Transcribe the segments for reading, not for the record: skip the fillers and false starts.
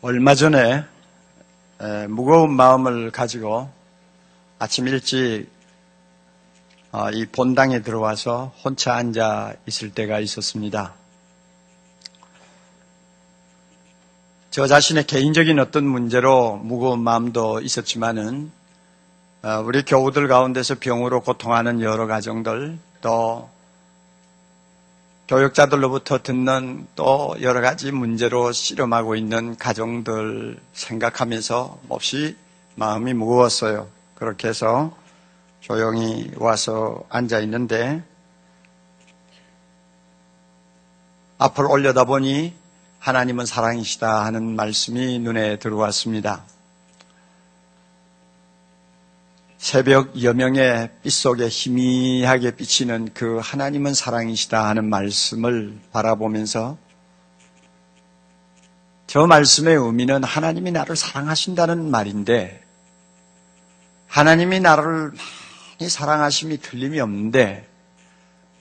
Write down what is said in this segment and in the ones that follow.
얼마 전에 무거운 마음을 가지고 아침 일찍 이 본당에 들어와서 혼자 앉아 있을 때가 있었습니다. 저 자신의 개인적인 어떤 문제로 무거운 마음도 있었지만은 우리 교우들 가운데서 병으로 고통하는 여러 가정들, 또 교육자들로부터 듣는 또 여러 가지 문제로 씨름하고 있는 가정들 생각하면서 몹시 마음이 무거웠어요. 그렇게 해서 조용히 와서 앉아 있는데 앞을 올려다보니 하나님은 사랑이시다 하는 말씀이 눈에 들어왔습니다. 새벽 여명의 빛 속에 희미하게 비치는 그 하나님은 사랑이시다 하는 말씀을 바라보면서 저 말씀의 의미는 하나님이 나를 사랑하신다는 말인데, 하나님이 나를 많이 사랑하심이 틀림이 없는데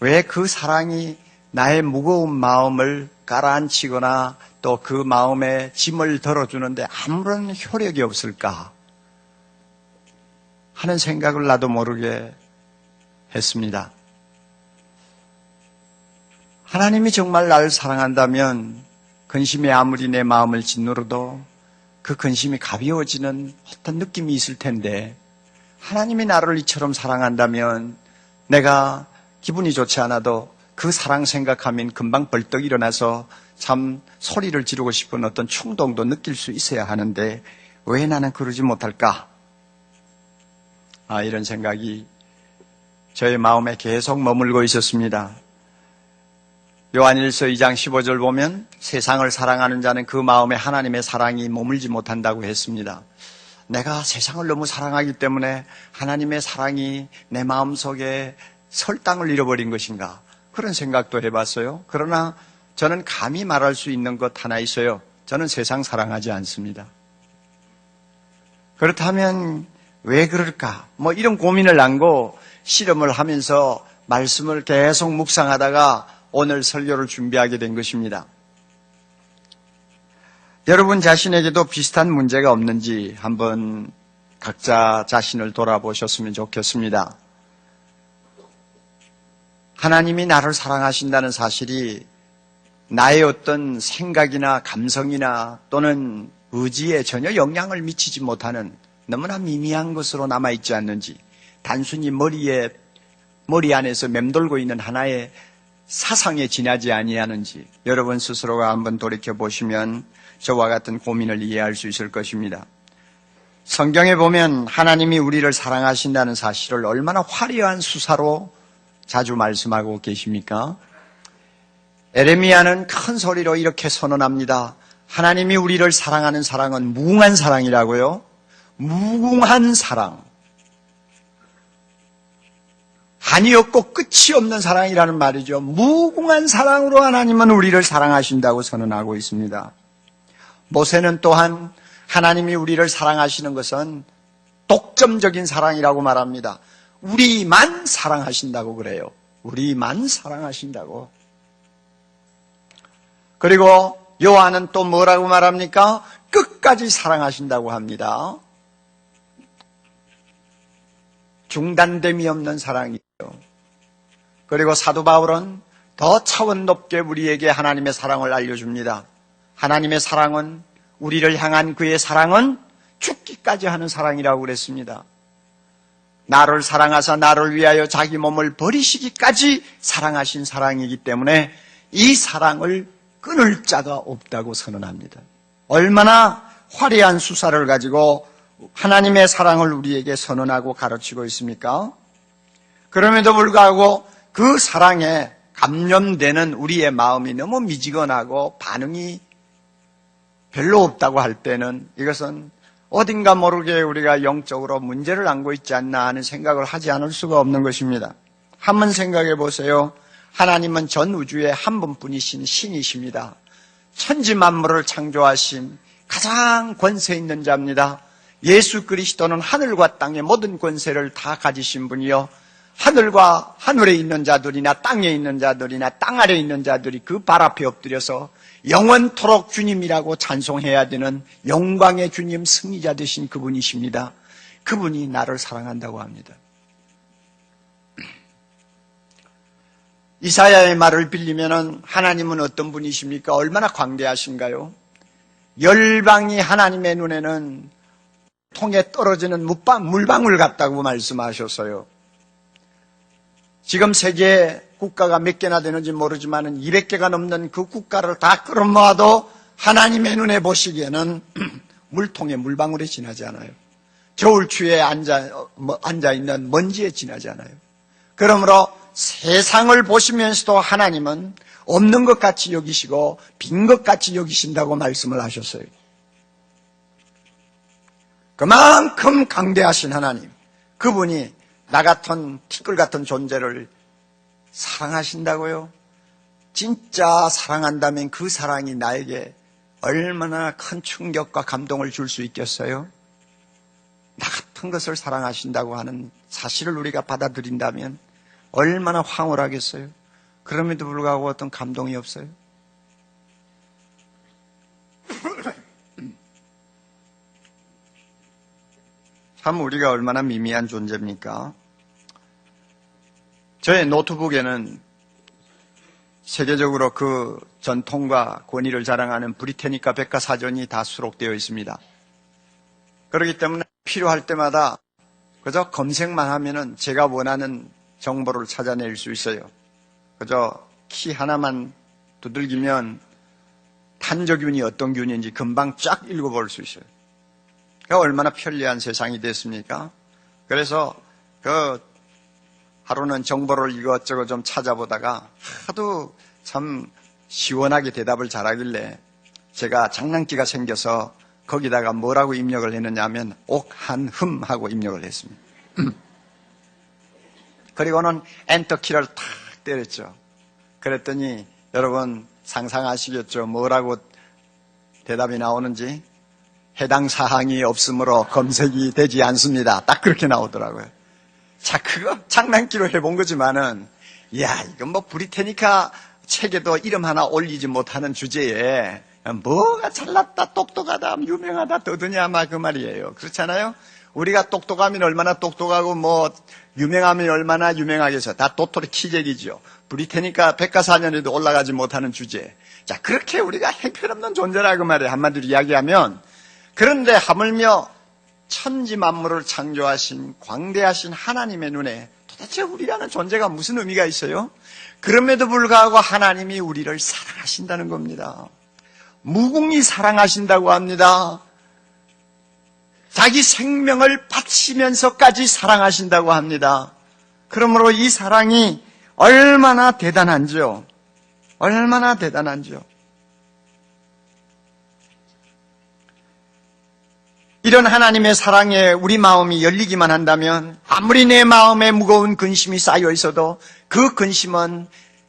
왜 그 사랑이 나의 무거운 마음을 가라앉히거나 또 그 마음에 짐을 덜어주는데 아무런 효력이 없을까 하는 생각을 나도 모르게 했습니다. 하나님이 정말 나를 사랑한다면 근심이 아무리 내 마음을 짓누르도 그 근심이 가벼워지는 어떤 느낌이 있을 텐데, 하나님이 나를 이처럼 사랑한다면 내가 기분이 좋지 않아도 그 사랑 생각하면 금방 벌떡 일어나서 참 소리를 지르고 싶은 어떤 충동도 느낄 수 있어야 하는데 왜 나는 그러지 못할까? 이런 생각이 저의 마음에 계속 머물고 있었습니다. 요한일서 2장 15절 보면 세상을 사랑하는 자는 그 마음에 하나님의 사랑이 머물지 못한다고 했습니다. 내가 세상을 너무 사랑하기 때문에 하나님의 사랑이 내 마음속에 설당을 잃어버린 것인가? 그런 생각도 해봤어요. 그러나 저는 감히 말할 수 있는 것 하나 있어요. 저는 세상 사랑하지 않습니다. 그렇다면 왜 그럴까? 이런 고민을 안고 실험을 하면서 말씀을 계속 묵상하다가 오늘 설교를 준비하게 된 것입니다. 여러분 자신에게도 비슷한 문제가 없는지 한번 각자 자신을 돌아보셨으면 좋겠습니다. 하나님이 나를 사랑하신다는 사실이 나의 어떤 생각이나 감성이나 또는 의지에 전혀 영향을 미치지 못하는 너무나 미미한 것으로 남아있지 않는지, 단순히 머리 안에서 맴돌고 있는 하나의 사상에 지나지 아니하는지 여러분 스스로가 한번 돌이켜보시면 저와 같은 고민을 이해할 수 있을 것입니다. 성경에 보면 하나님이 우리를 사랑하신다는 사실을 얼마나 화려한 수사로 자주 말씀하고 계십니까? 에레미야는 큰 소리로 이렇게 선언합니다. 하나님이 우리를 사랑하는 사랑은 무궁한 사랑이라고요. 무궁한 사랑. 한이 없고 끝이 없는 사랑이라는 말이죠. 무궁한 사랑으로 하나님은 우리를 사랑하신다고 선언하고 있습니다. 모세는 또한 하나님이 우리를 사랑하시는 것은 독점적인 사랑이라고 말합니다. 우리만 사랑하신다고 그래요. 우리만 사랑하신다고. 그리고 요한은 또 뭐라고 말합니까? 끝까지 사랑하신다고 합니다. 중단됨이 없는 사랑이에요. 그리고 사도 바울은 더 차원 높게 우리에게 하나님의 사랑을 알려줍니다. 하나님의 사랑은, 우리를 향한 그의 사랑은 죽기까지 하는 사랑이라고 그랬습니다. 나를 사랑하사 나를 위하여 자기 몸을 버리시기까지 사랑하신 사랑이기 때문에 이 사랑을 끊을 자가 없다고 선언합니다. 얼마나 화려한 수사를 가지고 하나님의 사랑을 우리에게 선언하고 가르치고 있습니까? 그럼에도 불구하고 그 사랑에 감염되는 우리의 마음이 너무 미지근하고 반응이 별로 없다고 할 때는 이것은 어딘가 모르게 우리가 영적으로 문제를 안고 있지 않나 하는 생각을 하지 않을 수가 없는 것입니다. 한번 생각해 보세요. 하나님은 전 우주에 한 분뿐이신 신이십니다. 천지 만물을 창조하신 가장 권세 있는 자입니다. 예수 그리스도는 하늘과 땅의 모든 권세를 다 가지신 분이요, 하늘과 하늘에 있는 자들이나 땅에 있는 자들이나 땅 아래에 있는 자들이 그 발 앞에 엎드려서 영원토록 주님이라고 찬송해야 되는 영광의 주님, 승리자 되신 그분이십니다. 그분이 나를 사랑한다고 합니다. 이사야의 말을 빌리면 하나님은 어떤 분이십니까? 얼마나 광대하신가요? 열방이 하나님의 눈에는 통에 떨어지는 물방울 같다고 말씀하셨어요. 지금 세계 국가가 몇 개나 되는지 모르지만 200개가 넘는 그 국가를 다 끌어모아도 하나님의 눈에 보시기에는 물통에 물방울에 지나지 않아요. 겨울추위에 앉아있는 먼지에 지나지 않아요. 그러므로 세상을 보시면서도 하나님은 없는 것 같이 여기시고 빈 것 같이 여기신다고 말씀을 하셨어요. 그만큼 강대하신 하나님, 그분이 나 같은 티끌 같은 존재를 사랑하신다고요? 진짜 사랑한다면 그 사랑이 나에게 얼마나 큰 충격과 감동을 줄 수 있겠어요? 나 같은 것을 사랑하신다고 하는 사실을 우리가 받아들인다면 얼마나 황홀하겠어요? 그럼에도 불구하고 어떤 감동이 없어요? 참 우리가 얼마나 미미한 존재입니까? 저의 노트북에는 세계적으로 그 전통과 권위를 자랑하는 브리테니카 백과사전이 다 수록되어 있습니다. 그렇기 때문에 필요할 때마다 그저 검색만 하면은 제가 원하는 정보를 찾아낼 수 있어요. 그저 키 하나만 두들기면 탄저균이 어떤 균인지 금방 쫙 읽어볼 수 있어요. 얼마나 편리한 세상이 됐습니까? 그래서 하루는 정보를 이것저것 좀 찾아보다가 하도 참 시원하게 대답을 잘하길래 제가 장난기가 생겨서 거기다가 뭐라고 입력을 했느냐 하면 옥한흠 하고 입력을 했습니다. 그리고는 엔터키를 탁 때렸죠. 그랬더니 여러분 상상하시겠죠? 뭐라고 대답이 나오는지? 해당 사항이 없으므로 검색이 되지 않습니다. 딱 그렇게 나오더라고요. 자, 그거 장난기로 해본 거지만은, 이건 뭐 브리테니카 책에도 이름 하나 올리지 못하는 주제에 뭐가 잘났다, 똑똑하다, 유명하다, 더드냐, 막 그 말이에요. 그렇잖아요? 우리가 똑똑하면 얼마나 똑똑하고 뭐 유명하면 얼마나 유명하겠어. 다 도토리 키재기죠. 브리테니카 백과사전에도 올라가지 못하는 주제. 자, 그렇게 우리가 형편없는 존재라 그 말이에요. 한마디로 이야기하면. 그런데 하물며 천지 만물을 창조하신 광대하신 하나님의 눈에 도대체 우리라는 존재가 무슨 의미가 있어요? 그럼에도 불구하고 하나님이 우리를 사랑하신다는 겁니다. 무궁히 사랑하신다고 합니다. 자기 생명을 바치면서까지 사랑하신다고 합니다. 그러므로 이 사랑이 얼마나 대단한지요. 얼마나 대단한지요. 이런 하나님의 사랑에 우리 마음이 열리기만 한다면 아무리 내 마음에 무거운 근심이 쌓여 있어도 그 근심은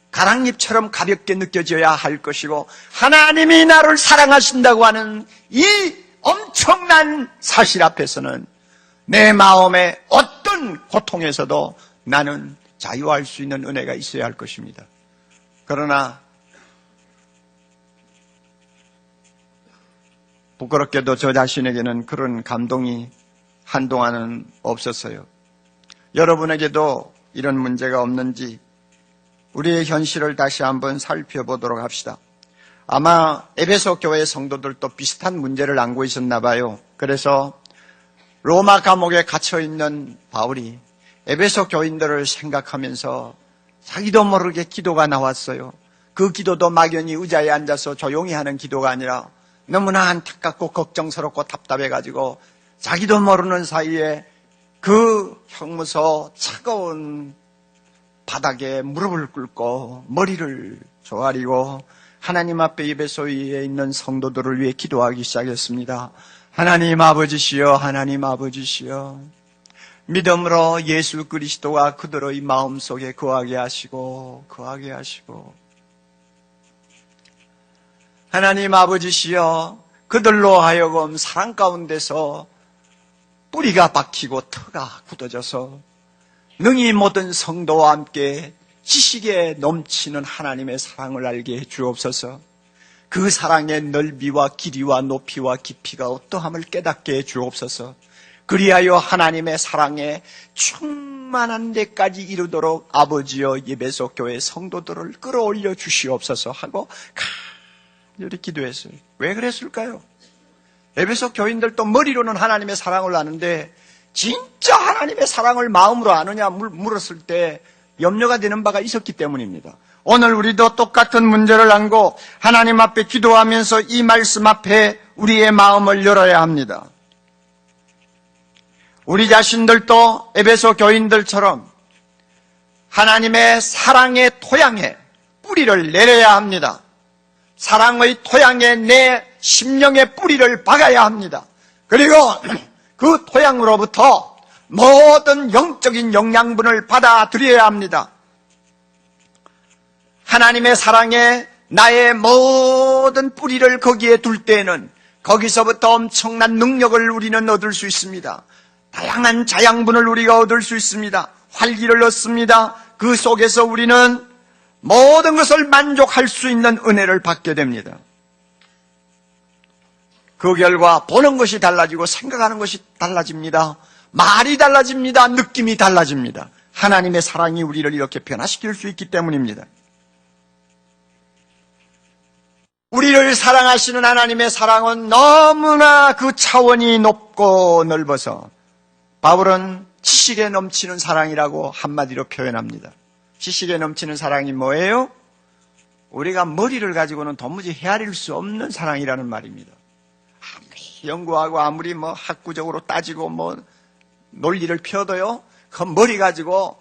가랑잎처럼 가볍게 느껴져야 할 것이고 하나님이 나를 사랑하신다고 하는 이 엄청난 사실 앞에서는 내 마음의 어떤 고통에서도 나는 자유할 수 있는 은혜가 있어야 할 것입니다. 그러나 부끄럽게도 저 자신에게는 그런 감동이 한동안은 없었어요. 여러분에게도 이런 문제가 없는지 우리의 현실을 다시 한번 살펴보도록 합시다. 아마 에베소 교회 성도들도 비슷한 문제를 안고 있었나 봐요. 그래서 로마 감옥에 갇혀있는 바울이 에베소 교인들을 생각하면서 자기도 모르게 기도가 나왔어요. 그 기도도 막연히 의자에 앉아서 조용히 하는 기도가 아니라 너무나 안타깝고 걱정스럽고 답답해가지고 자기도 모르는 사이에 그 형무소 차가운 바닥에 무릎을 꿇고 머리를 조아리고 하나님 앞에 에베소에 있는 성도들을 위해 기도하기 시작했습니다. 하나님 아버지시여, 하나님 아버지시여, 믿음으로 예수 그리스도가 그들의 마음속에 거하게 하시고 하나님 아버지시여, 그들로 하여금 사랑 가운데서 뿌리가 박히고 터가 굳어져서 능히 모든 성도와 함께 지식에 넘치는 하나님의 사랑을 알게 해 주옵소서. 그 사랑의 넓이와 길이와 높이와 깊이가 어떠함을 깨닫게 해 주옵소서. 그리하여 하나님의 사랑에 충만한 데까지 이르도록 아버지여 예배소 교회 성도들을 끌어올려 주시옵소서 하고 간절히 기도했어요. 왜 그랬을까요? 예배소 교인들도 머리로는 하나님의 사랑을 아는데 진짜 하나님의 사랑을 마음으로 아느냐 물었을 때 염려가 되는 바가 있었기 때문입니다. 오늘 우리도 똑같은 문제를 안고 하나님 앞에 기도하면서 이 말씀 앞에 우리의 마음을 열어야 합니다. 우리 자신들도 에베소 교인들처럼 하나님의 사랑의 토양에 뿌리를 내려야 합니다. 사랑의 토양에 내 심령의 뿌리를 박아야 합니다. 그리고 그 토양으로부터 모든 영적인 영양분을 받아들여야 합니다. 하나님의 사랑에 나의 모든 뿌리를 거기에 둘 때에는 거기서부터 엄청난 능력을 우리는 얻을 수 있습니다. 다양한 자양분을 우리가 얻을 수 있습니다. 활기를 얻습니다. 그 속에서 우리는 모든 것을 만족할 수 있는 은혜를 받게 됩니다. 그 결과 보는 것이 달라지고 생각하는 것이 달라집니다. 말이 달라집니다. 느낌이 달라집니다. 하나님의 사랑이 우리를 이렇게 변화시킬 수 있기 때문입니다. 우리를 사랑하시는 하나님의 사랑은 너무나 그 차원이 높고 넓어서 바울은 지식에 넘치는 사랑이라고 한마디로 표현합니다. 지식에 넘치는 사랑이 뭐예요? 우리가 머리를 가지고는 도무지 헤아릴 수 없는 사랑이라는 말입니다. 아무리 연구하고 아무리 학구적으로 따지고 논리를 펴도요, 그 머리 가지고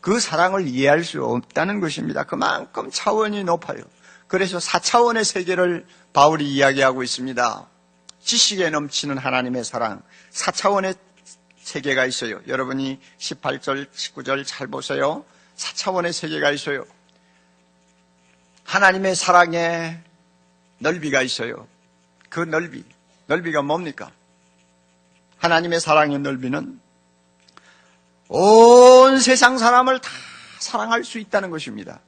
그 사랑을 이해할 수 없다는 것입니다. 그만큼 차원이 높아요. 그래서 4차원의 세계를 바울이 이야기하고 있습니다. 지식에 넘치는 하나님의 사랑, 4차원의 세계가 있어요. 여러분이 18절, 19절 잘 보세요. 4차원의 세계가 있어요. 하나님의 사랑에 넓이가 있어요. 그 넓이가 뭡니까? 하나님의 사랑의 넓이는 온 세상 사람을 다 사랑할 수 있다는 것입니다.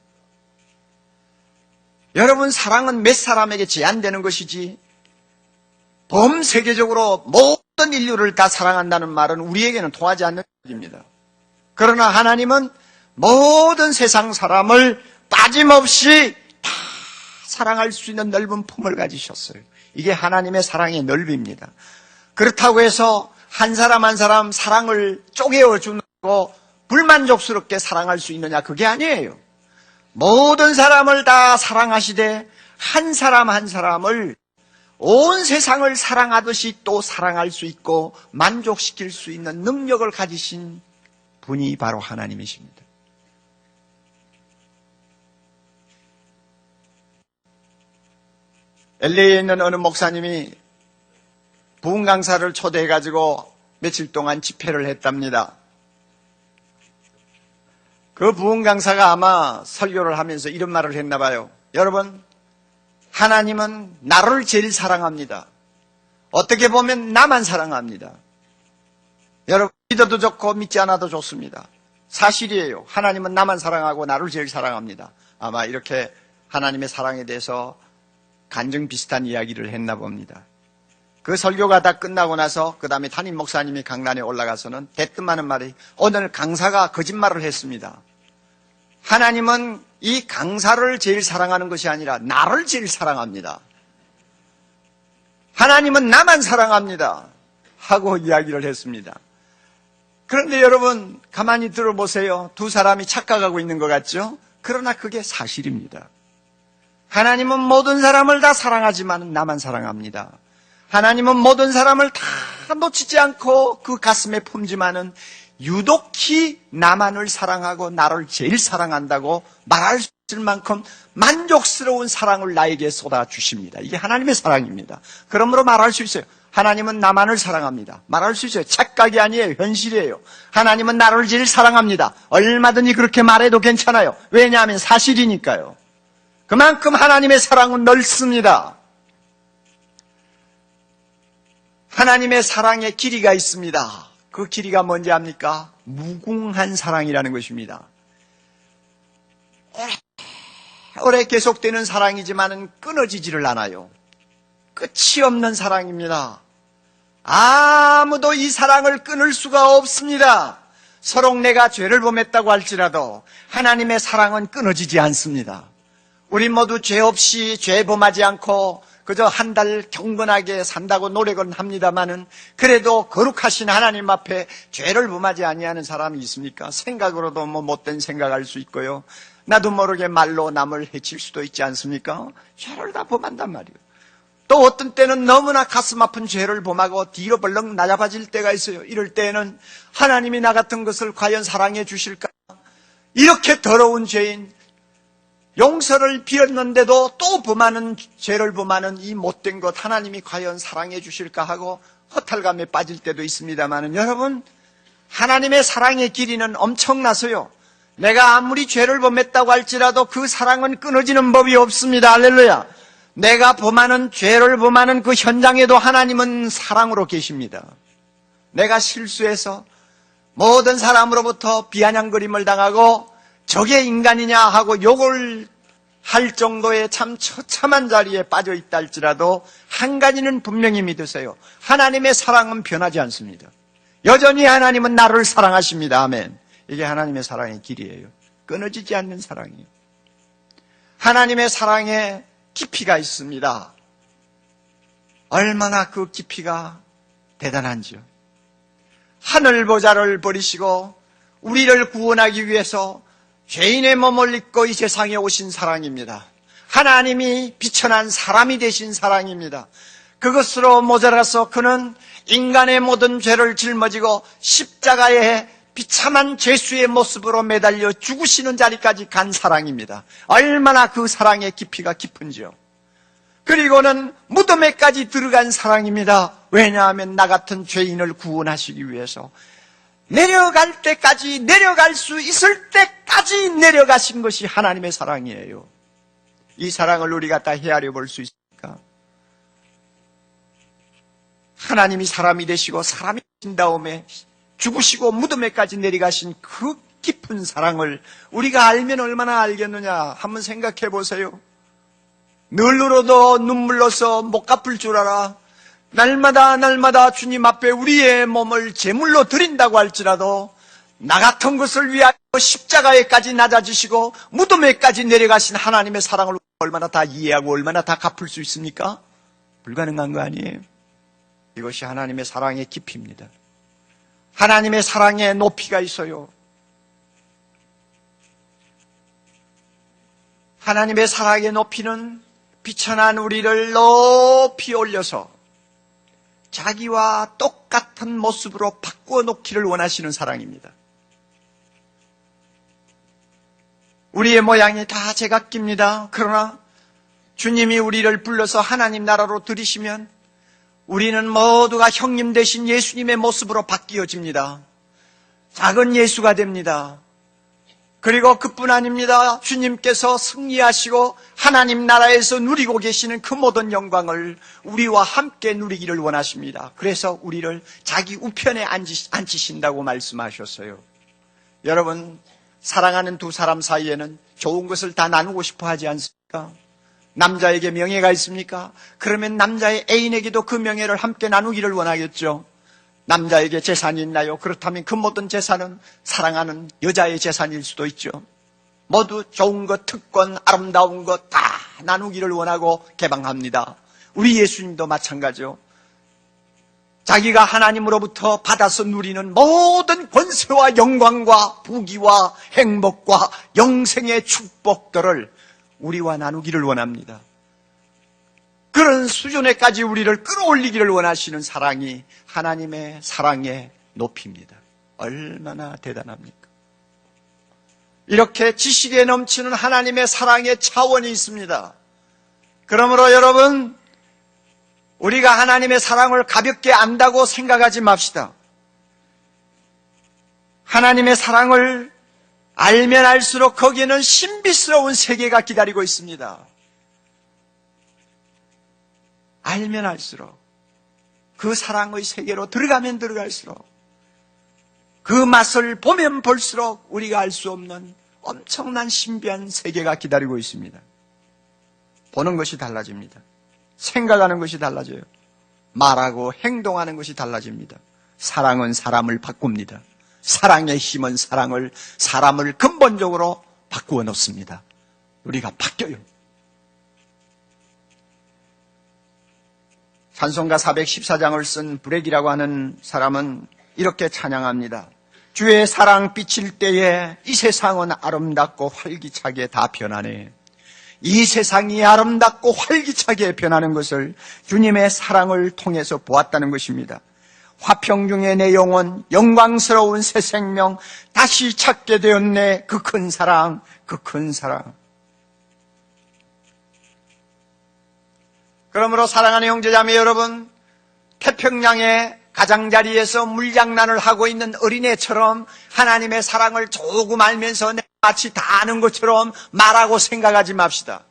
여러분, 사랑은 몇 사람에게 제한되는 것이지 범세계적으로 모든 인류를 다 사랑한다는 말은 우리에게는 통하지 않는 얘기입니다. 그러나 하나님은 모든 세상 사람을 빠짐없이 다 사랑할 수 있는 넓은 품을 가지셨어요. 이게 하나님의 사랑의 넓이입니다. 그렇다고 해서 한 사람 한 사람 사랑을 쪼개어주고 불만족스럽게 사랑할 수 있느냐? 그게 아니에요. 모든 사람을 다 사랑하시되 한 사람 한 사람을 온 세상을 사랑하듯이 또 사랑할 수 있고 만족시킬 수 있는 능력을 가지신 분이 바로 하나님이십니다. LA에 있는 어느 목사님이 부흥 강사를 초대해가지고 며칠 동안 집회를 했답니다. 그 부흥 강사가 아마 설교를 하면서 이런 말을 했나 봐요. 여러분, 하나님은 나를 제일 사랑합니다. 어떻게 보면 나만 사랑합니다. 여러분, 믿어도 좋고 믿지 않아도 좋습니다. 사실이에요. 하나님은 나만 사랑하고 나를 제일 사랑합니다. 아마 이렇게 하나님의 사랑에 대해서 간증 비슷한 이야기를 했나 봅니다. 그 설교가 다 끝나고 나서 그 다음에 담임 목사님이 강단에 올라가서는 대뜸 하는 말이, 오늘 강사가 거짓말을 했습니다. 하나님은 이 강사를 제일 사랑하는 것이 아니라 나를 제일 사랑합니다. 하나님은 나만 사랑합니다. 하고 이야기를 했습니다. 그런데 여러분, 가만히 들어보세요. 두 사람이 착각하고 있는 것 같죠? 그러나 그게 사실입니다. 하나님은 모든 사람을 다 사랑하지만 나만 사랑합니다. 하나님은 모든 사람을 다 놓치지 않고 그 가슴에 품지만은 유독히 나만을 사랑하고 나를 제일 사랑한다고 말할 수 있을 만큼 만족스러운 사랑을 나에게 쏟아주십니다. 이게 하나님의 사랑입니다. 그러므로 말할 수 있어요. 하나님은 나만을 사랑합니다. 말할 수 있어요. 착각이 아니에요. 현실이에요. 하나님은 나를 제일 사랑합니다. 얼마든지 그렇게 말해도 괜찮아요. 왜냐하면 사실이니까요. 그만큼 하나님의 사랑은 넓습니다. 하나님의 사랑에 길이가 있습니다. 그 길이가 뭔지 압니까? 무궁한 사랑이라는 것입니다. 오래 계속되는 사랑이지만은 끊어지지를 않아요. 끝이 없는 사랑입니다. 아무도 이 사랑을 끊을 수가 없습니다. 서로 내가 죄를 범했다고 할지라도 하나님의 사랑은 끊어지지 않습니다. 우리 모두 죄 없이 죄 범하지 않고 그저 한 달 경건하게 산다고 노력은 합니다마는 그래도 거룩하신 하나님 앞에 죄를 범하지 아니하는 사람이 있습니까? 생각으로도 못된 생각할 수 있고요. 나도 모르게 말로 남을 해칠 수도 있지 않습니까? 죄를 다 범한단 말이에요. 또 어떤 때는 너무나 가슴 아픈 죄를 범하고 뒤로 벌렁 낮아빠질 때가 있어요. 이럴 때는 하나님이 나 같은 것을 과연 사랑해 주실까? 이렇게 더러운 죄인, 용서를 빌었는데도 또 범하는 죄를 범하는 이 못된 것 하나님이 과연 사랑해 주실까 하고 허탈감에 빠질 때도 있습니다만 여러분, 하나님의 사랑의 길이는 엄청나서요. 내가 아무리 죄를 범했다고 할지라도 그 사랑은 끊어지는 법이 없습니다. 할렐루야. 내가 범하는 죄를 범하는 그 현장에도 하나님은 사랑으로 계십니다. 내가 실수해서 모든 사람으로부터 비아냥거림을 당하고 저게 인간이냐 하고 욕을 할 정도의 참 처참한 자리에 빠져 있다 할지라도 한 가지는 분명히 믿으세요. 하나님의 사랑은 변하지 않습니다. 여전히 하나님은 나를 사랑하십니다. 아멘. 이게 하나님의 사랑의 길이에요. 끊어지지 않는 사랑이에요. 하나님의 사랑에 깊이가 있습니다. 얼마나 그 깊이가 대단한지요. 하늘 보좌를 버리시고 우리를 구원하기 위해서 죄인의 몸을 입고 이 세상에 오신 사랑입니다. 하나님이 비천한 사람이 되신 사랑입니다. 그것으로 모자라서 그는 인간의 모든 죄를 짊어지고 십자가에 비참한 죄수의 모습으로 매달려 죽으시는 자리까지 간 사랑입니다. 얼마나 그 사랑의 깊이가 깊은지요. 그리고는 무덤에까지 들어간 사랑입니다. 왜냐하면 나 같은 죄인을 구원하시기 위해서 내려갈 때까지, 내려갈 수 있을 때까지 내려가신 것이 하나님의 사랑이에요. 이 사랑을 우리가 다 헤아려 볼 수 있습니까? 하나님이 사람이 되시고 사람이 되신 다음에 죽으시고 무덤에까지 내려가신 그 깊은 사랑을 우리가 알면 얼마나 알겠느냐 한번 생각해 보세요. 늘 울어도 눈물로서 못 갚을 줄 알아. 날마다 주님 앞에 우리의 몸을 제물로 드린다고 할지라도 나 같은 것을 위하여 십자가에까지 낮아지시고 무덤에까지 내려가신 하나님의 사랑을 얼마나 다 이해하고 얼마나 다 갚을 수 있습니까? 불가능한 거 아니에요. 이것이 하나님의 사랑의 깊이입니다. 하나님의 사랑에 높이가 있어요. 하나님의 사랑의 높이는 비천한 우리를 높이 올려서 자기와 똑같은 모습으로 바꾸어 놓기를 원하시는 사랑입니다. 우리의 모양이 다 제각기입니다. 그러나 주님이 우리를 불러서 하나님 나라로 들이시면 우리는 모두가 형님 되신 예수님의 모습으로 바뀌어집니다. 작은 예수가 됩니다. 그리고 그뿐 아닙니다. 주님께서 승리하시고 하나님 나라에서 누리고 계시는 그 모든 영광을 우리와 함께 누리기를 원하십니다. 그래서 우리를 자기 우편에 앉히신다고 말씀하셨어요. 여러분, 사랑하는 두 사람 사이에는 좋은 것을 다 나누고 싶어 하지 않습니까? 남자에게 명예가 있습니까? 그러면 남자의 애인에게도 그 명예를 함께 나누기를 원하겠죠. 남자에게 재산이 있나요? 그렇다면 그 모든 재산은 사랑하는 여자의 재산일 수도 있죠. 모두 좋은 것, 특권, 아름다운 것 다 나누기를 원하고 개방합니다. 우리 예수님도 마찬가지죠. 자기가 하나님으로부터 받아서 누리는 모든 권세와 영광과 부귀와 행복과 영생의 축복들을 우리와 나누기를 원합니다. 그런 수준에까지 우리를 끌어올리기를 원하시는 사랑이 하나님의 사랑의 높이입니다. 얼마나 대단합니까? 이렇게 지식에 넘치는 하나님의 사랑의 차원이 있습니다. 그러므로 여러분, 우리가 하나님의 사랑을 가볍게 안다고 생각하지 맙시다. 하나님의 사랑을 알면 알수록 거기에는 신비스러운 세계가 기다리고 있습니다. 알면 알수록, 그 사랑의 세계로 들어가면 들어갈수록, 그 맛을 보면 볼수록 우리가 알 수 없는 엄청난 신비한 세계가 기다리고 있습니다. 보는 것이 달라집니다. 생각하는 것이 달라져요. 말하고 행동하는 것이 달라집니다. 사랑은 사람을 바꿉니다. 사랑의 힘은 사람을 근본적으로 바꾸어 놓습니다. 우리가 바뀌어요. 찬송가 414장을 쓴 브렉이라고 하는 사람은 이렇게 찬양합니다. 주의 사랑 비칠 때에 이 세상은 아름답고 활기차게 다 변하네. 이 세상이 아름답고 활기차게 변하는 것을 주님의 사랑을 통해서 보았다는 것입니다. 화평 중에 내 영혼 영광스러운 새 생명 다시 찾게 되었네. 그 큰 사랑, 그 큰 사랑. 그러므로 사랑하는 형제자매 여러분, 태평양의 가장자리에서 물장난을 하고 있는 어린애처럼 하나님의 사랑을 조금 알면서 마치 다 아는 것처럼 말하고 생각하지 맙시다.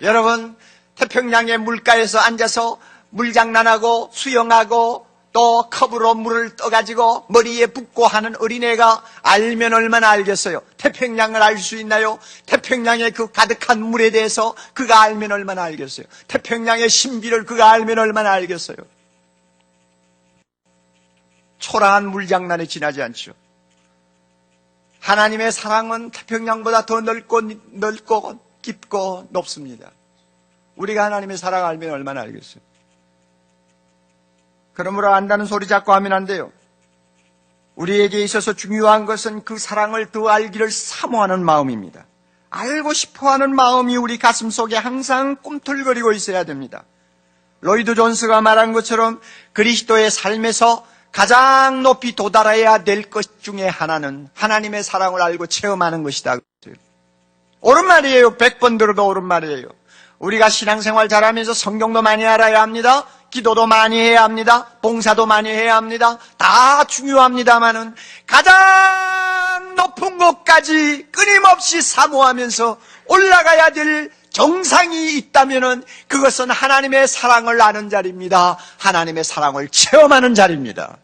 여러분, 태평양의 물가에서 앉아서 물장난하고 수영하고 또 컵으로 물을 떠가지고 머리에 붓고 하는 어린애가 알면 얼마나 알겠어요? 태평양을 알 수 있나요? 태평양의 그 가득한 물에 대해서 그가 알면 얼마나 알겠어요? 태평양의 신비를 그가 알면 얼마나 알겠어요? 초라한 물장난에 지나지 않죠. 하나님의 사랑은 태평양보다 더 넓고 깊고 높습니다. 우리가 하나님의 사랑을 알면 얼마나 알겠어요? 그러므로 안다는 소리 자꾸 하면 안 돼요. 우리에게 있어서 중요한 것은 그 사랑을 더 알기를 사모하는 마음입니다. 알고 싶어하는 마음이 우리 가슴 속에 항상 꿈틀거리고 있어야 됩니다. 로이드 존스가 말한 것처럼 그리스도의 삶에서 가장 높이 도달해야 될 것 중에 하나는 하나님의 사랑을 알고 체험하는 것이다. 옳은 말이에요. 100번 들어도 옳은 말이에요. 우리가 신앙생활 잘하면서 성경도 많이 알아야 합니다. 기도도 많이 해야 합니다. 봉사도 많이 해야 합니다. 다 중요합니다만은 가장 높은 곳까지 끊임없이 사모하면서 올라가야 될 정상이 있다면은 그것은 하나님의 사랑을 아는 자리입니다. 하나님의 사랑을 체험하는 자리입니다.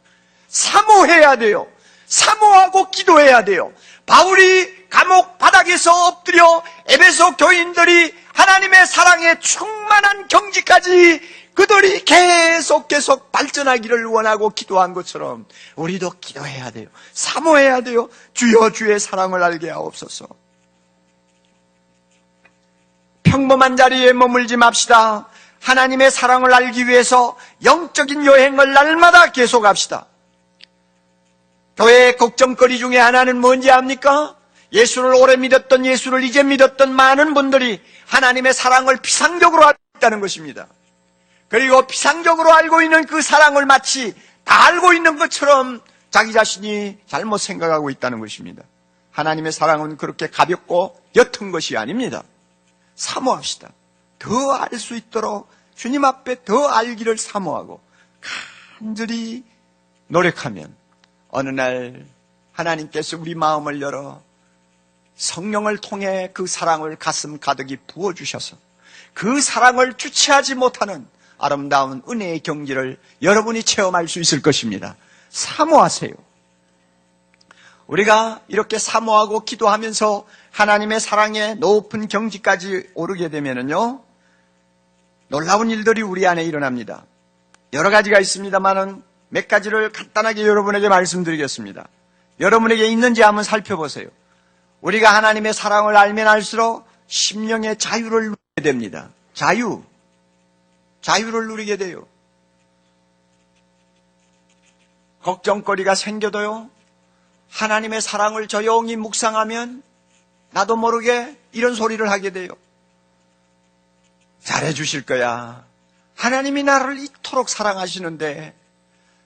사모해야 돼요. 사모하고 기도해야 돼요. 바울이 감옥 바닥에서 엎드려 에베소 교인들이 하나님의 사랑에 충만한 경지까지 그들이 계속 발전하기를 원하고 기도한 것처럼 우리도 기도해야 돼요. 사모해야 돼요. 주여 주의 사랑을 알게 하옵소서. 평범한 자리에 머물지 맙시다. 하나님의 사랑을 알기 위해서 영적인 여행을 날마다 계속합시다. 교회의 걱정거리 중에 하나는 뭔지 압니까? 예수를 오래 믿었던, 예수를 이제 믿었던 많은 분들이 하나님의 사랑을 피상적으로 알고 있다는 것입니다. 그리고 피상적으로 알고 있는 그 사랑을 마치 다 알고 있는 것처럼 자기 자신이 잘못 생각하고 있다는 것입니다. 하나님의 사랑은 그렇게 가볍고 옅은 것이 아닙니다. 사모합시다. 더 알 수 있도록 주님 앞에 더 알기를 사모하고 간절히 노력하면 어느 날 하나님께서 우리 마음을 열어 성령을 통해 그 사랑을 가슴 가득히 부어주셔서 그 사랑을 주체하지 못하는 아름다운 은혜의 경지를 여러분이 체험할 수 있을 것입니다. 사모하세요. 우리가 이렇게 사모하고 기도하면서 하나님의 사랑의 높은 경지까지 오르게 되면요, 놀라운 일들이 우리 안에 일어납니다. 여러 가지가 있습니다만은 몇 가지를 간단하게 여러분에게 말씀드리겠습니다. 여러분에게 있는지 한번 살펴보세요. 우리가 하나님의 사랑을 알면 알수록 심령의 자유를 누리게 됩니다. 자유를 누리게 돼요. 걱정거리가 생겨도요, 하나님의 사랑을 조용히 묵상하면 나도 모르게 이런 소리를 하게 돼요. 잘해주실 거야. 하나님이 나를 이토록 사랑하시는데,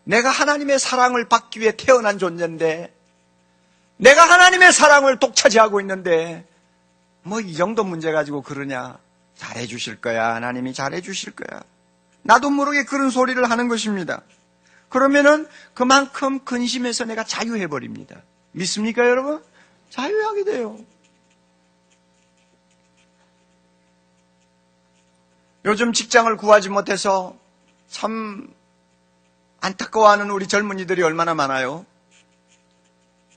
내가 하나님의 사랑을 받기 위해 태어난 존재인데, 내가 하나님의 사랑을 독차지하고 있는데 뭐 이 정도 문제 가지고 그러냐. 잘해주실 거야. 하나님이 잘해주실 거야. 나도 모르게 그런 소리를 하는 것입니다. 그러면은 그만큼 근심해서 내가 자유해버립니다. 믿습니까 여러분? 자유하게 돼요. 요즘 직장을 구하지 못해서 참 안타까워하는 우리 젊은이들이 얼마나 많아요.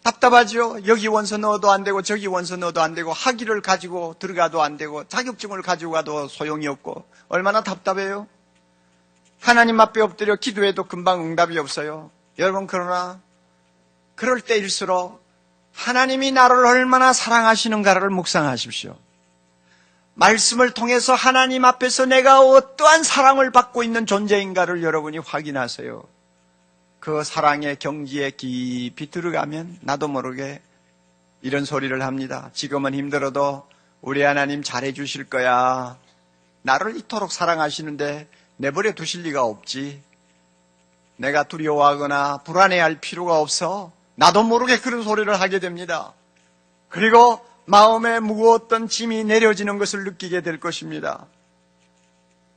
답답하죠. 여기 원서 넣어도 안 되고 저기 원서 넣어도 안 되고 학위를 가지고 들어가도 안 되고 자격증을 가지고 가도 소용이 없고 얼마나 답답해요. 하나님 앞에 엎드려 기도해도 금방 응답이 없어요. 여러분, 그러나 그럴 때일수록 하나님이 나를 얼마나 사랑하시는가를 묵상하십시오. 말씀을 통해서 하나님 앞에서 내가 어떠한 사랑을 받고 있는 존재인가를 여러분이 확인하세요. 그 사랑의 경지에 깊이 들어가면 나도 모르게 이런 소리를 합니다. 지금은 힘들어도 우리 하나님 잘해주실 거야. 나를 이토록 사랑하시는데 내버려 두실 리가 없지. 내가 두려워하거나 불안해할 필요가 없어. 나도 모르게 그런 소리를 하게 됩니다. 그리고 마음에 무거웠던 짐이 내려지는 것을 느끼게 될 것입니다.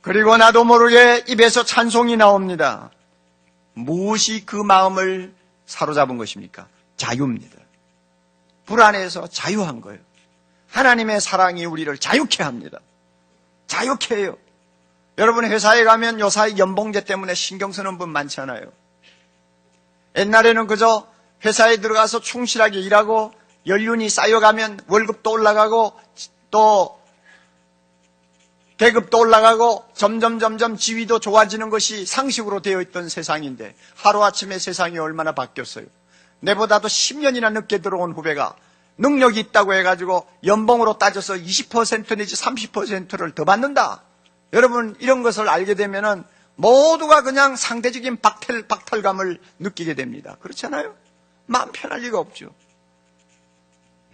그리고 나도 모르게 입에서 찬송이 나옵니다. 무엇이 그 마음을 사로잡은 것입니까? 자유입니다. 불안해서 자유한 거예요. 하나님의 사랑이 우리를 자유케 합니다. 자유케 해요. 여러분, 회사에 가면 요사이 연봉제 때문에 신경 쓰는 분 많잖아요. 옛날에는 그저 회사에 들어가서 충실하게 일하고 연륜이 쌓여가면 월급도 올라가고 또 계급도 올라가고 점점 지위도 좋아지는 것이 상식으로 되어 있던 세상인데 하루아침에 세상이 얼마나 바뀌었어요. 내보다도 10년이나 늦게 들어온 후배가 능력이 있다고 해가지고 연봉으로 따져서 20% 내지 30%를 더 받는다. 여러분, 이런 것을 알게 되면은 모두가 그냥 상대적인 박탈감을 느끼게 됩니다. 그렇잖아요? 마음 편할 리가 없죠.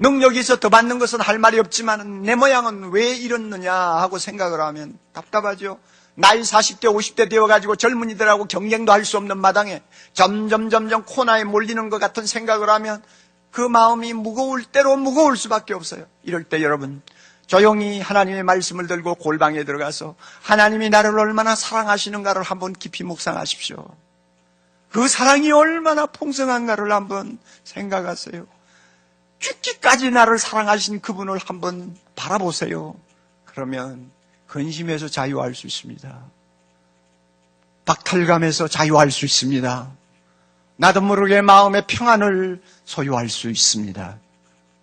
능력이 있어 더 받는 것은 할 말이 없지만 내 모양은 왜 이렇느냐 하고 생각을 하면 답답하죠. 나이 40대 50대 되어가지고 젊은이들하고 경쟁도 할 수 없는 마당에 점점 코너에 몰리는 것 같은 생각을 하면 그 마음이 무거울 대로 무거울 수밖에 없어요. 이럴 때 여러분, 조용히 하나님의 말씀을 들고 골방에 들어가서 하나님이 나를 얼마나 사랑하시는가를 한번 깊이 묵상하십시오. 그 사랑이 얼마나 풍성한가를 한번 생각하세요. 죽기까지 나를 사랑하신 그분을 한번 바라보세요. 그러면 근심에서 자유할 수 있습니다. 박탈감에서 자유할 수 있습니다. 나도 모르게 마음의 평안을 소유할 수 있습니다.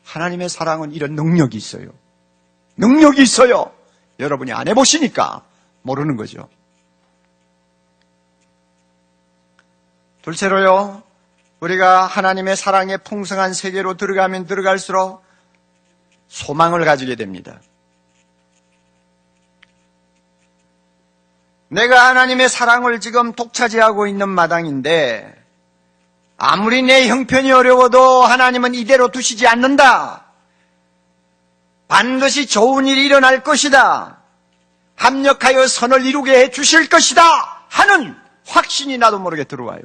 하나님의 사랑은 이런 능력이 있어요. 능력이 있어요. 여러분이 안 해보시니까 모르는 거죠. 둘째로요, 우리가 하나님의 사랑의 풍성한 세계로 들어가면 들어갈수록 소망을 가지게 됩니다. 내가 하나님의 사랑을 지금 독차지하고 있는 마당인데 아무리 내 형편이 어려워도 하나님은 이대로 두시지 않는다. 반드시 좋은 일이 일어날 것이다. 합력하여 선을 이루게 해 주실 것이다 하는 확신이 나도 모르게 들어와요.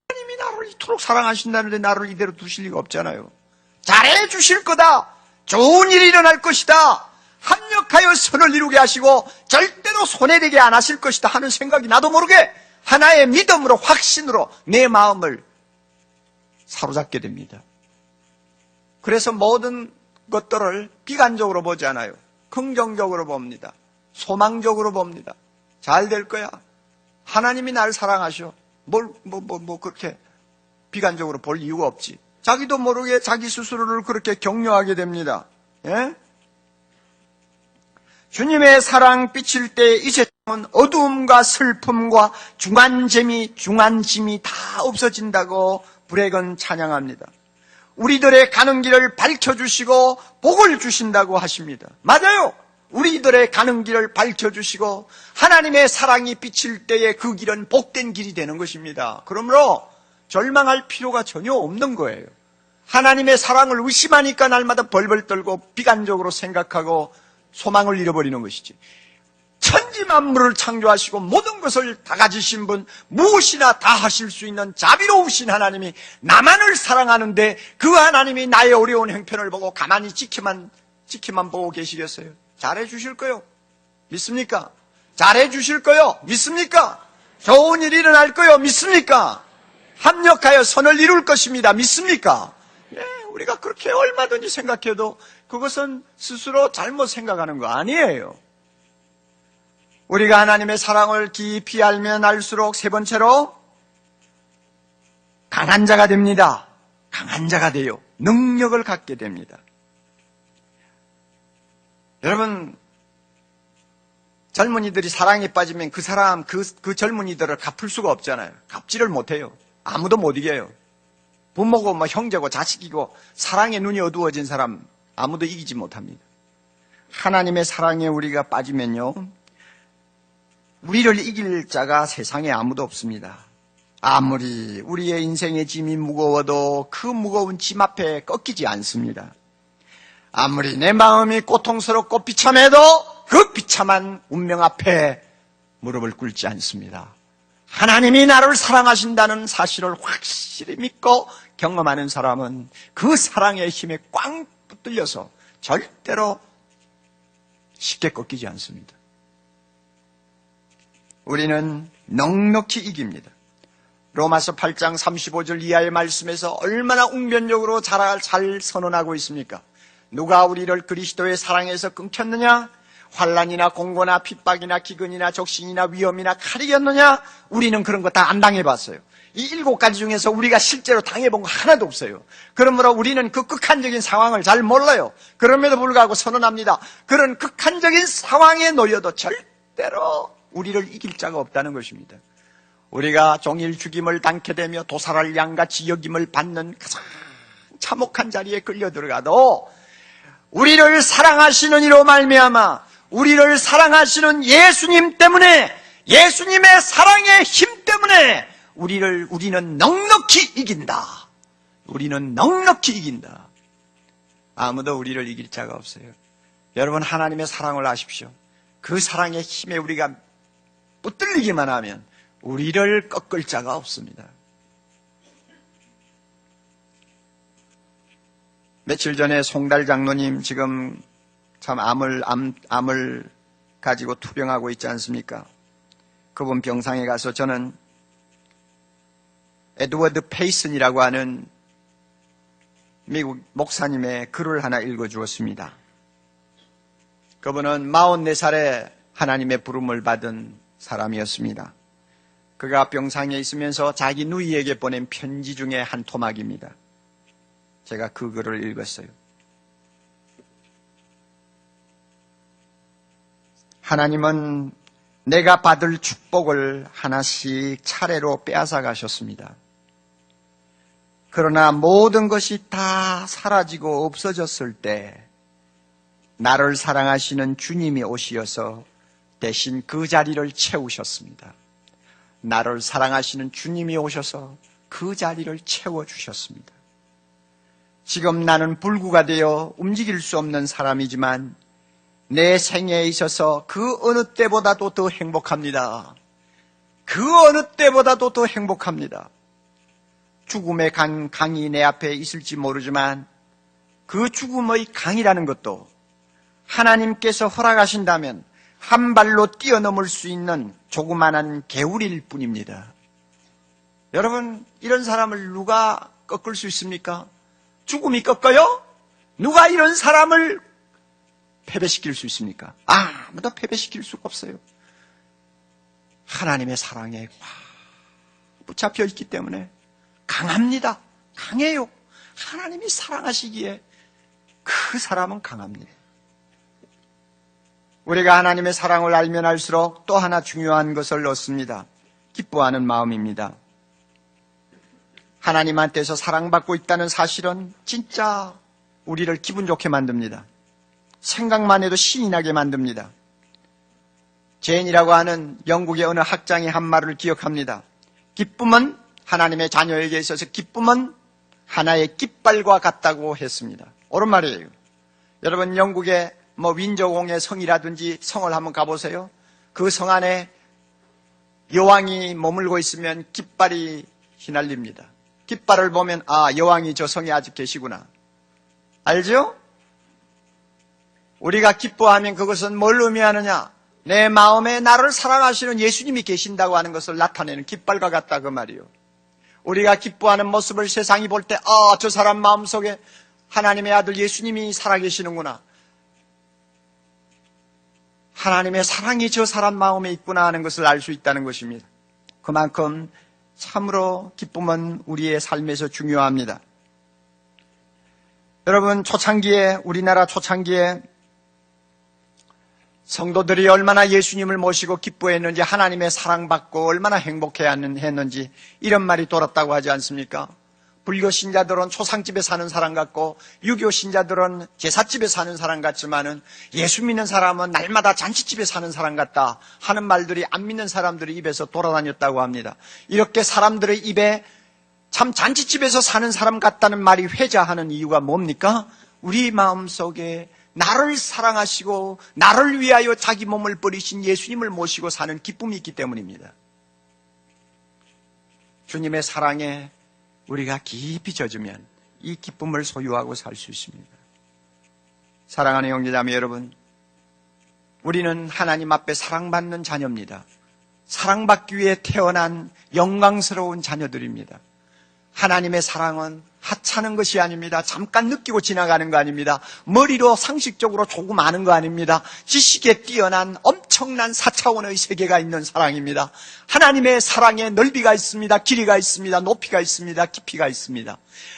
하나님이 나를 이토록 사랑하신다는데 나를 이대로 두실 리가 없잖아요. 잘해 주실 거다. 좋은 일이 일어날 것이다. 합력하여 선을 이루게 하시고 절대로 손해되게 안 하실 것이다 하는 생각이 나도 모르게 하나의 믿음으로, 확신으로 내 마음을 사로잡게 됩니다. 그래서 모든 것들을 비관적으로 보지 않아요. 긍정적으로 봅니다. 소망적으로 봅니다. 잘 될 거야. 하나님이 날 사랑하셔. 그렇게 비관적으로 볼 이유가 없지. 자기도 모르게 자기 스스로를 그렇게 격려하게 됩니다. 예? 주님의 사랑 비칠 때 이 세상은 어두움과 슬픔과 중한짐이 다 없어진다고 불행은 찬양합니다. 우리들의 가는 길을 밝혀주시고 복을 주신다고 하십니다. 맞아요. 우리들의 가는 길을 밝혀주시고 하나님의 사랑이 비칠 때에 그 길은 복된 길이 되는 것입니다. 그러므로 절망할 필요가 전혀 없는 거예요. 하나님의 사랑을 의심하니까 날마다 벌벌 떨고 비관적으로 생각하고 소망을 잃어버리는 것이지. 천지 만물을 창조하시고 모든 것을 다 가지신 분, 무엇이나 다 하실 수 있는 자비로우신 하나님이 나만을 사랑하는데 그 하나님이 나의 어려운 형편을 보고 가만히 지켜만 보고 계시겠어요? 잘해 주실 거요. 믿습니까? 잘해 주실 거요. 믿습니까? 좋은 일이 일어날 거요. 믿습니까? 합력하여 선을 이룰 것입니다. 믿습니까? 예, 우리가 그렇게 얼마든지 생각해도 그것은 스스로 잘못 생각하는 거 아니에요. 우리가 하나님의 사랑을 깊이 알면 알수록 세 번째로 강한 자가 됩니다. 강한 자가 되어 능력을 갖게 됩니다. 여러분, 젊은이들이 사랑에 빠지면 그 사람, 그 젊은이들을 갚을 수가 없잖아요. 갚지를 못해요. 아무도 못 이겨요. 부모고 뭐 형제고 자식이고 사랑에 눈이 어두워진 사람 아무도 이기지 못합니다. 하나님의 사랑에 우리가 빠지면요, 우리를 이길 자가 세상에 아무도 없습니다. 아무리 우리의 인생의 짐이 무거워도 그 무거운 짐 앞에 꺾이지 않습니다. 아무리 내 마음이 고통스럽고 비참해도 그 비참한 운명 앞에 무릎을 꿇지 않습니다. 하나님이 나를 사랑하신다는 사실을 확실히 믿고 경험하는 사람은 그 사랑의 힘에 꽝 붙들려서 절대로 쉽게 꺾이지 않습니다. 우리는 넉넉히 이깁니다. 로마서 8장 35절 이하의 말씀에서 얼마나 웅변적으로 잘 선언하고 있습니까? 누가 우리를 그리스도의 사랑에서 끊겼느냐? 환난이나 공고나 핍박이나 기근이나 적신이나 위험이나 칼이겠느냐? 우리는 그런 거 다 안 당해봤어요. 이 7가지 중에서 우리가 실제로 당해본 거 하나도 없어요. 그러므로 우리는 그 극한적인 상황을 잘 몰라요. 그럼에도 불구하고 선언합니다. 그런 극한적인 상황에 놓여도 절대로 우리를 이길 자가 없다는 것입니다. 우리가 종일 죽임을 당케 되며 도살할 양같이 여김을 받는 가장 참혹한 자리에 끌려 들어가도 우리를 사랑하시는 이로 말미암아 우리를 사랑하시는 예수님 때문에, 예수님의 사랑의 힘 때문에 우리는 넉넉히 이긴다. 우리는 넉넉히 이긴다. 아무도 우리를 이길 자가 없어요. 여러분, 하나님의 사랑을 아십시오. 그 사랑의 힘에 우리가 붙들리기만 하면 우리를 꺾을 자가 없습니다. 며칠 전에 송달 장로님 지금 참 암을 가지고 투병하고 있지 않습니까? 그분 병상에 가서 저는 에드워드 페이슨이라고 하는 미국 목사님의 글을 하나 읽어주었습니다. 그분은 44살에 하나님의 부름을 받은 사람이었습니다. 그가 병상에 있으면서 자기 누이에게 보낸 편지 중에 한 토막입니다. 제가 그 글을 읽었어요. 하나님은 내가 받을 축복을 하나씩 차례로 빼앗아 가셨습니다. 그러나 모든 것이 다 사라지고 없어졌을 때 나를 사랑하시는 주님이 오시어서 대신 그 자리를 채우셨습니다. 나를 사랑하시는 주님이 오셔서 그 자리를 채워주셨습니다. 지금 나는 불구가 되어 움직일 수 없는 사람이지만 내 생애에 있어서 그 어느 때보다도 더 행복합니다. 그 어느 때보다도 더 행복합니다. 죽음의 강이 내 앞에 있을지 모르지만 그 죽음의 강이라는 것도 하나님께서 허락하신다면 한 발로 뛰어넘을 수 있는 조그만한 개울일 뿐입니다. 여러분, 이런 사람을 누가 꺾을 수 있습니까? 죽음이 꺾어요? 누가 이런 사람을 패배시킬 수 있습니까? 아무도 패배시킬 수가 없어요. 하나님의 사랑에 붙잡혀 있기 때문에 강합니다. 강해요. 하나님이 사랑하시기에 그 사람은 강합니다. 우리가 하나님의 사랑을 알면 알수록 또 하나 중요한 것을 얻습니다. 기뻐하는 마음입니다. 하나님한테서 사랑받고 있다는 사실은 진짜 우리를 기분 좋게 만듭니다. 생각만 해도 신이 나게 만듭니다. 제인이라고 하는 영국의 어느 학장이 한 말을 기억합니다. 기쁨은 하나님의 자녀에게 있어서 기쁨은 하나의 깃발과 같다고 했습니다. 옳은 말이에요. 여러분, 영국의 윈저공의 성이라든지 성을 한번 가보세요. 그 성 안에 여왕이 머물고 있으면 깃발이 휘날립니다. 깃발을 보면 여왕이 저 성에 아직 계시구나. 알죠? 우리가 기뻐하면 그것은 뭘 의미하느냐? 내 마음에 나를 사랑하시는 예수님이 계신다고 하는 것을 나타내는 깃발과 같다, 그 말이요. 우리가 기뻐하는 모습을 세상이 볼 때 저 사람 마음속에 하나님의 아들 예수님이 살아계시는구나, 하나님의 사랑이 저 사람 마음에 있구나 하는 것을 알 수 있다는 것입니다. 그만큼 참으로 기쁨은 우리의 삶에서 중요합니다. 여러분, 초창기에, 우리나라 초창기에 성도들이 얼마나 예수님을 모시고 기뻐했는지, 하나님의 사랑받고 얼마나 행복해했는지 이런 말이 돌았다고 하지 않습니까? 불교 신자들은 초상집에 사는 사람 같고 유교 신자들은 제삿집에 사는 사람 같지만은 예수 믿는 사람은 날마다 잔치집에 사는 사람 같다 하는 말들이 안 믿는 사람들의 입에서 돌아다녔다고 합니다. 이렇게 사람들의 입에 참 잔치집에서 사는 사람 같다는 말이 회자하는 이유가 뭡니까? 우리 마음속에 나를 사랑하시고 나를 위하여 자기 몸을 버리신 예수님을 모시고 사는 기쁨이 있기 때문입니다. 주님의 사랑에 우리가 깊이 젖으면 이 기쁨을 소유하고 살 수 있습니다. 사랑하는 형제자매 여러분, 우리는 하나님 앞에 사랑받는 자녀입니다. 사랑받기 위해 태어난 영광스러운 자녀들입니다. 하나님의 사랑은 하찮은 것이 아닙니다. 잠깐 느끼고 지나가는 거 아닙니다. 머리로 상식적으로 조금 아는 거 아닙니다. 지식에 뛰어난 엄청난 4차원의 세계가 있는 사랑입니다. 하나님의 사랑에 넓이가 있습니다. 길이가 있습니다. 높이가 있습니다. 깊이가 있습니다.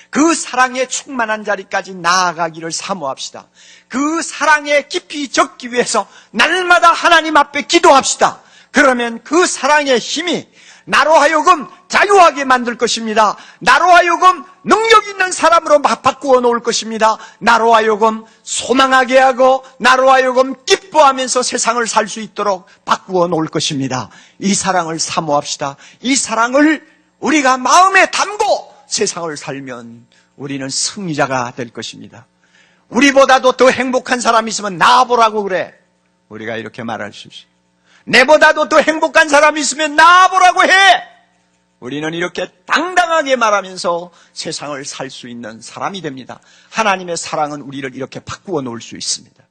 그 사랑에 충만한 자리까지 나아가기를 사모합시다. 그 사랑의 깊이 적기 위해서 날마다 하나님 앞에 기도합시다. 그러면 그 사랑의 힘이 나로 하여금 자유하게 만들 것입니다. 나로 하여금 능력 있는 사람으로 바꾸어 놓을 것입니다. 나로 하여금 소망하게 하고 나로 하여금 기뻐하면서 세상을 살 수 있도록 바꾸어 놓을 것입니다. 이 사랑을 사모합시다. 이 사랑을 우리가 마음에 담고 세상을 살면 우리는 승리자가 될 것입니다. 우리보다도 더 행복한 사람이 있으면 나와보라고 그래. 우리가 이렇게 말할 수 있어요. 내보다도 더 행복한 사람이 있으면 나와보라고 해. 우리는 이렇게 당당하게 말하면서 세상을 살 수 있는 사람이 됩니다. 하나님의 사랑은 우리를 이렇게 바꾸어 놓을 수 있습니다.